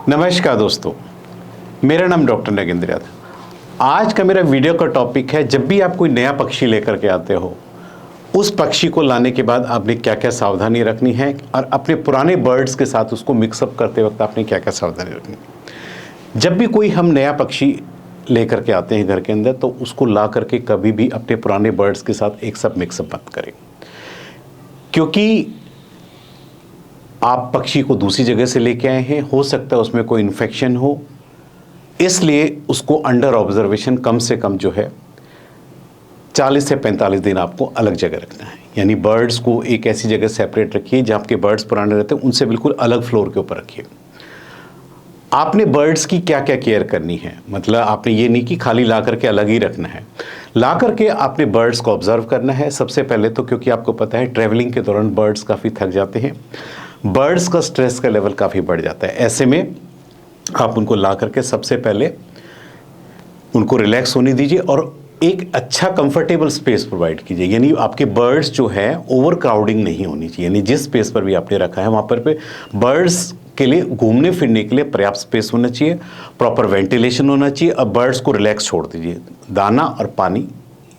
नमस्कार दोस्तों, मेरा नाम डॉक्टर नगेंद्र यादव। आज का मेरा वीडियो का टॉपिक है, जब भी आप कोई नया पक्षी लेकर के आते हो, उस पक्षी को लाने के बाद आपने क्या क्या सावधानी रखनी है और अपने पुराने बर्ड्स के साथ उसको मिक्सअप करते वक्त आपने क्या क्या सावधानी रखनी है। जब भी कोई हम नया पक्षी लेकर के आते हैं घर के अंदर, तो उसको ला करके कभी भी अपने पुराने बर्ड्स के साथ एक साथ मिक्सअप मत करें, क्योंकि आप पक्षी को दूसरी जगह से लेके आए हैं, हो सकता है उसमें कोई इन्फेक्शन हो, इसलिए उसको अंडर ऑब्जर्वेशन कम से कम जो है 40 से 45 दिन आपको अलग जगह रखना है। यानी बर्ड्स को एक ऐसी जगह सेपरेट रखिए जहाँ आपके बर्ड्स पुराने रहते हैं, उनसे बिल्कुल अलग फ्लोर के ऊपर रखिए। आपने बर्ड्स की क्या क्या केयर करनी है, मतलब आपने ये नहीं कि खाली ला करके अलग ही रखना है। ला करके आपने बर्ड्स को ऑब्जर्व करना है सबसे पहले तो, क्योंकि आपको पता है ट्रैवलिंग के दौरान बर्ड्स काफ़ी थक जाते हैं, बर्ड्स का स्ट्रेस का लेवल काफ़ी बढ़ जाता है। ऐसे में आप उनको ला करके सबसे पहले उनको रिलैक्स होने दीजिए और एक अच्छा कंफर्टेबल स्पेस प्रोवाइड कीजिए। यानी आपके बर्ड्स जो है ओवर क्राउडिंग नहीं होनी चाहिए, यानी जिस स्पेस पर भी आपने रखा है वहाँ पर पे बर्ड्स के लिए घूमने फिरने के लिए पर्याप्त स्पेस होना चाहिए, प्रॉपर वेंटिलेशन होना चाहिए। अब बर्ड्स को रिलैक्स छोड़ दीजिए, दाना और पानी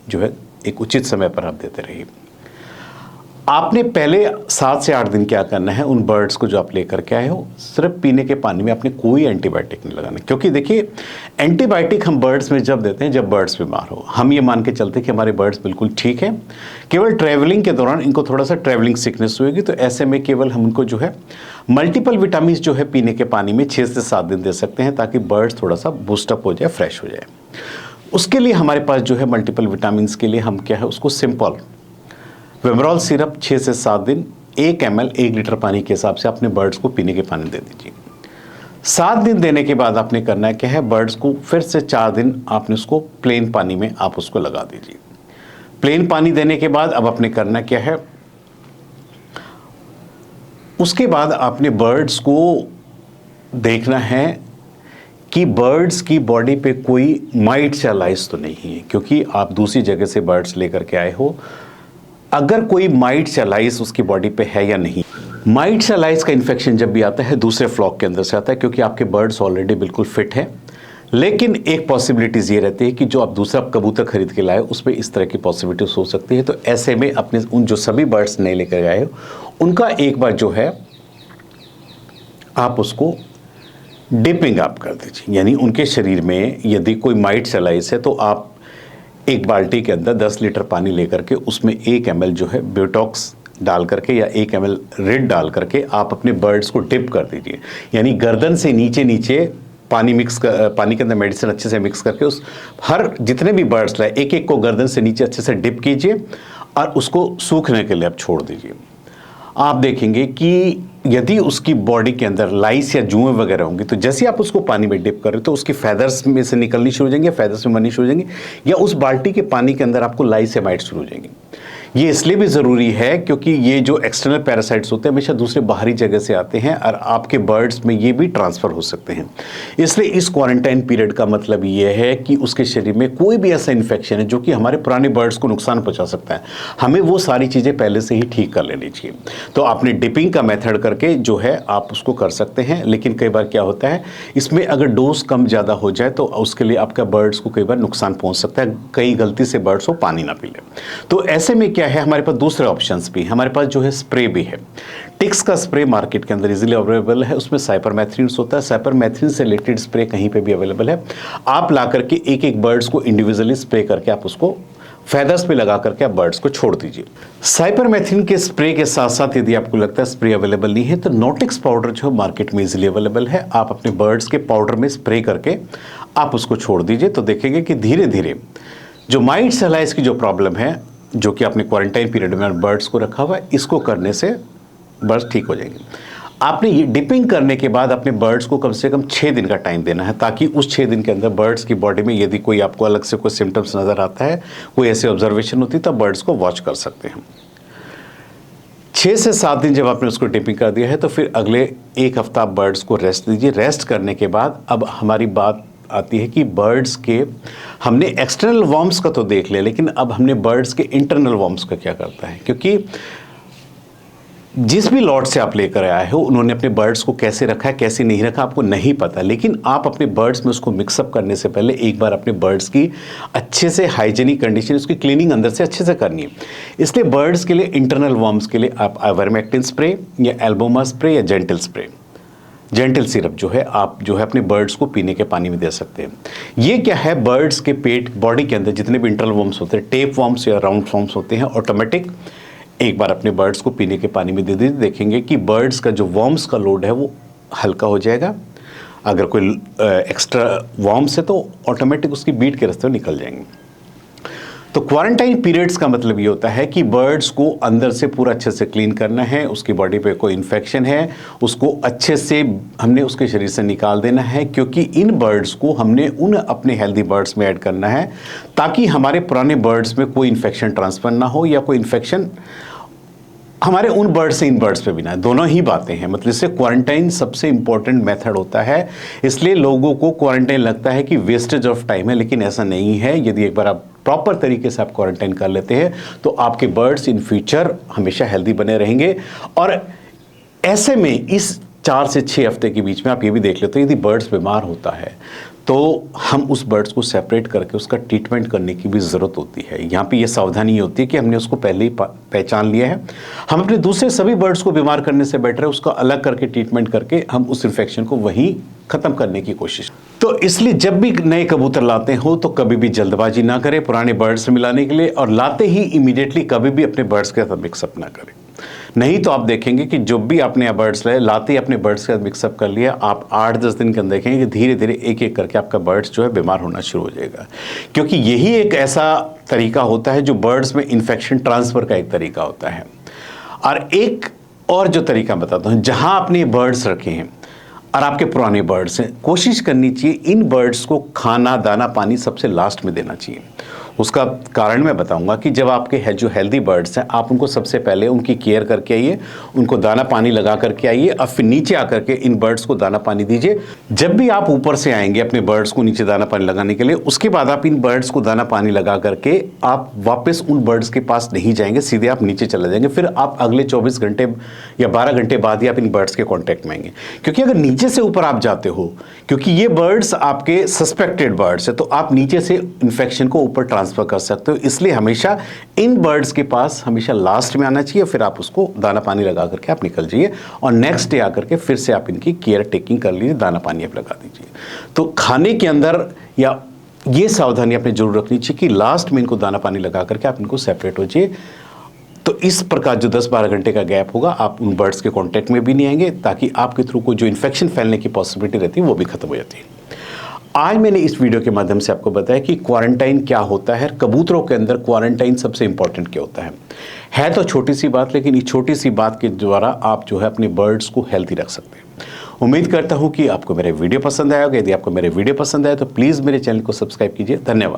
जो है एक उचित समय पर आप देते रहिए। आपने पहले 7 से 8 दिन क्या करना है, उन बर्ड्स को जो आप लेकर के आए हो, सिर्फ पीने के पानी में आपने कोई एंटीबायोटिक नहीं लगाना। क्योंकि देखिए, एंटीबायोटिक हम बर्ड्स में जब देते हैं जब बर्ड्स बीमार हो। हम ये मान के चलते हैं कि हमारे बर्ड्स बिल्कुल ठीक है, केवल ट्रैवलिंग के दौरान इनको थोड़ा सा ट्रैवलिंग सिकनेस होगी, तो ऐसे में केवल हम उनको जो है मल्टीपल विटामिन जो है पीने के पानी में 6 से 7 दिन दे सकते हैं, ताकि बर्ड्स थोड़ा सा बूस्टअप हो जाए, फ्रेश हो जाए। उसके लिए हमारे पास जो है मल्टीपल विटामिन के लिए हम क्या है उसको सिंपल विमरॉल सिरप 6 से 7 दिन 1 ml 1 लीटर पानी के हिसाब से अपने बर्ड्स को पीने के पानी दे दीजिए। 7 दिन देने के बाद आपने करना है क्या है, बर्ड्स को फिर से 4 दिन आपने उसको प्लेन पानी में आप उसको लगा दीजिए। प्लेन पानी देने के बाद अब आपने करना क्या है, उसके बाद आपने बर्ड्स को देखना है कि बर्ड्स की बॉडी पे कोई माइट्स या लाइस तो नहीं है, क्योंकि आप दूसरी जगह से बर्ड्स लेकर के आए हो। अगर कोई माइट्स या लाइस उसकी बॉडी पे है या नहीं, माइट्स या लाइस का इन्फेक्शन जब भी आता है दूसरे फ्लॉक के अंदर से आता है, क्योंकि आपके बर्ड्स ऑलरेडी बिल्कुल फिट है। लेकिन एक पॉसिबिलिटीज़ ये रहती है कि जो आप दूसरा कबूतर खरीद के लाए उसमें इस तरह की पॉसिबिलिटीज हो सकती है। तो ऐसे में अपने उन जो सभी बर्ड्स नहीं लेकर आए हो उनका एक बार जो है आप उसको डिपिंग आप कर दीजिए। यानी उनके शरीर में यदि कोई माइट्स या लाइस है तो आप एक बाल्टी के अंदर 10 लीटर पानी लेकर के उसमें 1 ml जो है ब्यूटॉक्स डाल करके या 1 ml रिड डाल करके आप अपने बर्ड्स को डिप कर दीजिए। यानी गर्दन से नीचे नीचे पानी के अंदर मेडिसिन अच्छे से मिक्स करके उस हर जितने भी बर्ड्स लाए एक एक को गर्दन से नीचे अच्छे से डिप कीजिए और उसको सूखने के लिए आप छोड़ दीजिए। आप देखेंगे कि यदि उसकी बॉडी के अंदर लाइस या जुएं वगैरह होंगी, तो जैसे आप उसको पानी में डिप कर रहे हो तो उसकी फैदर्स में से निकलनी शुरू हो जाएंगे, फैदर्स में बननी शुरू हो जाएंगी, या उस बाल्टी के पानी के अंदर आपको लाइस या माइट शुरू हो जाएंगी। ये इसलिए भी ज़रूरी है क्योंकि ये जो एक्सटर्नल पैरासाइट्स होते हैं हमेशा दूसरे बाहरी जगह से आते हैं और आपके बर्ड्स में ये भी ट्रांसफ़र हो सकते हैं। इसलिए इस क्वारंटाइन पीरियड का मतलब ये है कि उसके शरीर में कोई भी ऐसा इन्फेक्शन है जो कि हमारे पुराने बर्ड्स को नुकसान पहुंचा सकता है, हमें वो सारी चीज़ें पहले से ही ठीक कर लेनी चाहिए। तो आपने डिपिंग का मेथड करके जो है आप उसको कर सकते हैं। लेकिन कई बार क्या होता है, इसमें अगर डोज कम ज़्यादा हो जाए तो उसके लिए आपका बर्ड्स को कई बार नुकसान पहुँच सकता है, कई गलती से बर्ड्स को पानी ना पी ले। तो ऐसे में क्या है, हमारे पास दूसरे ऑप्शंस भी, हमारे पास जो है स्प्रे भी है। टिक्स का स्प्रे मार्केट के अंदर इजीली अवेलेबल है, उसमें साइपरमेथ्रिन होता है। साइपरमेथ्रिन से रिलेटेड स्प्रे कहीं पे भी अवेलेबल है। आप ला करके एक एक बर्ड्स को इंडिविजुअली स्प्रे करके आप उसको फेदर्स पे लगा करके आप बर्ड्स को छोड़ दीजिए। साइपरमेथ्रिन के स्प्रे के साथ साथ यदि आपको लगता है स्प्रे अवेलेबल नहीं है तो नोटिक्स पाउडर जो मार्केट में इजीली अवेलेबल है, आप अपने बर्ड्स के पाउडर में स्प्रे करके आप उसको छोड़ दीजिए। तो देखेंगे कि धीरे धीरे जो माइट्स या लाइस की जो प्रॉब्लम है, जो कि आपने क्वारंटाइन पीरियड में बर्ड्स को रखा हुआ है, इसको करने से बर्ड्स ठीक हो जाएंगे। आपने ये डिपिंग करने के बाद अपने बर्ड्स को कम से कम 6 दिन का टाइम देना है, ताकि उस 6 दिन के अंदर बर्ड्स की बॉडी में यदि कोई आपको अलग से कोई सिम्टम्स नज़र आता है, कोई ऐसे ऑब्जर्वेशन होती है, तब बर्ड्स को वॉच कर सकते हैं। 6 से 7 दिन जब आपने उसको डिपिंग कर दिया है तो फिर अगले 1 हफ्ता आप बर्ड्स को रेस्ट दीजिए। रेस्ट करने के बाद अब हमारी बात आती है कि बर्ड्स के, हमने एक्सटर्नल वॉर्म्स का तो देख लिया, लेकिन अब हमने बर्ड्स के इंटरनल वॉर्म्स का क्या करता है। क्योंकि जिस भी लॉट से आप लेकर आए हो उन्होंने अपने बर्ड्स को कैसे रखा है, कैसे नहीं रखा, आपको नहीं पता, लेकिन आप अपने बर्ड्स में उसको मिक्सअप करने से पहले एक बार अपने बर्ड्स की अच्छे से हाइजीनिक कंडीशन, उसकी क्लीनिंग अंदर से अच्छे से करनी है। इसलिए बर्ड्स के लिए, इंटरनल वर्म्स के लिए आप आइवरमेक्टिन स्प्रे या एल्बोमा स्प्रे या जेंटल स्प्रे, जेंटल सिरप जो है आप जो है अपने बर्ड्स को पीने के पानी में दे सकते हैं। ये क्या है, बर्ड्स के पेट, बॉडी के अंदर जितने भी इंटरनल वर्म्स होते हैं, टेप वर्म्स या राउंड वर्म्स होते हैं, ऑटोमेटिक एक बार अपने बर्ड्स को पीने के पानी में दे दीजिए, देखेंगे कि बर्ड्स का जो वर्म्स का लोड है वो हल्का हो जाएगा। अगर कोई एक्स्ट्रा वर्म्स है तो ऑटोमेटिक उसकी बीट के रास्ते में निकल जाएंगे। तो क्वारंटाइन पीरियड्स का मतलब ये होता है कि बर्ड्स को अंदर से पूरा अच्छे से क्लीन करना है, उसकी बॉडी पे कोई इन्फेक्शन है उसको अच्छे से हमने उसके शरीर से निकाल देना है, क्योंकि इन बर्ड्स को हमने उन अपने हेल्दी बर्ड्स में ऐड करना है ताकि हमारे पुराने बर्ड्स में कोई इन्फेक्शन ट्रांसफर ना हो या कोई इन्फेक्शन हमारे उन बर्ड से इन बर्ड्स पे भी ना, दोनों ही बातें हैं। मतलब इससे क्वारंटाइन सबसे इंपॉर्टेंट मेथड होता है। इसलिए लोगों को क्वारंटाइन लगता है कि वेस्टेज ऑफ टाइम है, लेकिन ऐसा नहीं है। यदि एक बार आप प्रॉपर तरीके से आप क्वारंटाइन कर लेते हैं तो आपके बर्ड्स इन फ्यूचर हमेशा हेल्दी बने रहेंगे। और ऐसे में इस 4 से 6 हफ्ते के बीच में आप ये भी देख लेते हैं, यदि बर्ड्स बीमार होता है तो हम उस बर्ड्स को सेपरेट करके उसका ट्रीटमेंट करने की भी ज़रूरत होती है। यहाँ पे ये सावधानी होती है कि हमने उसको पहले ही पहचान लिया है, हम अपने दूसरे सभी बर्ड्स को बीमार करने से बेटर है उसको अलग करके ट्रीटमेंट करके हम उस इन्फेक्शन को वहीं ख़त्म करने की कोशिश। तो इसलिए जब भी नए कबूतर लाते हो तो कभी भी जल्दबाजी ना करें पुराने बर्ड्स से मिलाने के लिए, और लाते ही इमीडिएटली कभी भी अपने बर्ड्स के साथ मिक्सअप ना करें। नहीं तो आप देखेंगे कि जो भी आपने बर्ड्स लाए, लाते ही अपने बर्ड्स के साथ मिक्सअप कर लिया, आप 8-10 दिन के अंदर देखेंगे कि धीरे धीरे एक एक करके आपका बर्ड्स जो है बीमार होना शुरू हो जाएगा। क्योंकि यही एक ऐसा तरीका होता है जो बर्ड्स में इन्फेक्शन ट्रांसफ़र का एक तरीका होता है। और एक और जो तरीका बताता हूँ, जहाँ आपने बर्ड्स रखे हैं और आपके पुराने बर्ड्स हैं, कोशिश करनी चाहिए इन बर्ड्स को खाना, दाना, पानी सबसे लास्ट में देना चाहिए। उसका कारण मैं बताऊंगा कि जब आपके जो हेल्दी बर्ड्स हैं आप उनको सबसे पहले उनकी केयर करके आइए, उनको दाना पानी लगा करके आइए, और फिर नीचे आकर के इन बर्ड्स को दाना पानी दीजिए। जब भी आप ऊपर से आएंगे अपने बर्ड्स को नीचे दाना पानी लगाने के लिए, उसके बाद आप इन बर्ड्स को दाना पानी लगा करके आप वापस उन बर्ड्स के पास नहीं जाएंगे, सीधे आप नीचे चले जाएंगे। फिर आप अगले 24 घंटे या 12 घंटे बाद ही आप इन बर्ड्स के कॉन्टैक्ट में आएंगे। क्योंकि अगर नीचे से ऊपर आप जाते हो, क्योंकि ये बर्ड्स आपके सस्पेक्टेड बर्ड्स है, तो आप नीचे से इन्फेक्शन को ऊपर ट्रांसफर कर सकते हो। इसलिए हमेशा इन बर्ड्स के पास हमेशा लास्ट में आना चाहिए, फिर आप उसको दाना पानी लगा करके आप निकल जाइए, और नेक्स्ट डे आकर के फिर से आप इनकी केयर टेकिंग कर लीजिए, दाना पानी आप लगा दीजिए। तो खाने के अंदर या ये सावधानी आपने जरूर रखनी चाहिए कि लास्ट में इनको दाना पानी लगा करके आप इनको सेपरेट हो जाइए। तो इस प्रकार जो 10-12 घंटे का गैप होगा आप उन बर्ड्स के कांटेक्ट में भी नहीं आएंगे, ताकि आपके थ्रू को जो इन्फेक्शन फैलने की पॉसिबिलिटी रहती है वो भी खत्म हो जाती है। आज मैंने इस वीडियो के माध्यम से आपको बताया कि क्वारंटाइन क्या होता है, कबूतरों के अंदर क्वारंटाइन सबसे इंपॉर्टेंट क्या होता है तो छोटी सी बात, लेकिन इस छोटी सी बात के द्वारा आप जो है अपने बर्ड्स को हेल्दी रख सकते हैं। उम्मीद करता हूं कि आपको मेरे वीडियो पसंद आया होगा। यदि आपको मेरे वीडियो पसंद आया तो प्लीज़ मेरे चैनल को सब्सक्राइब कीजिए। धन्यवाद।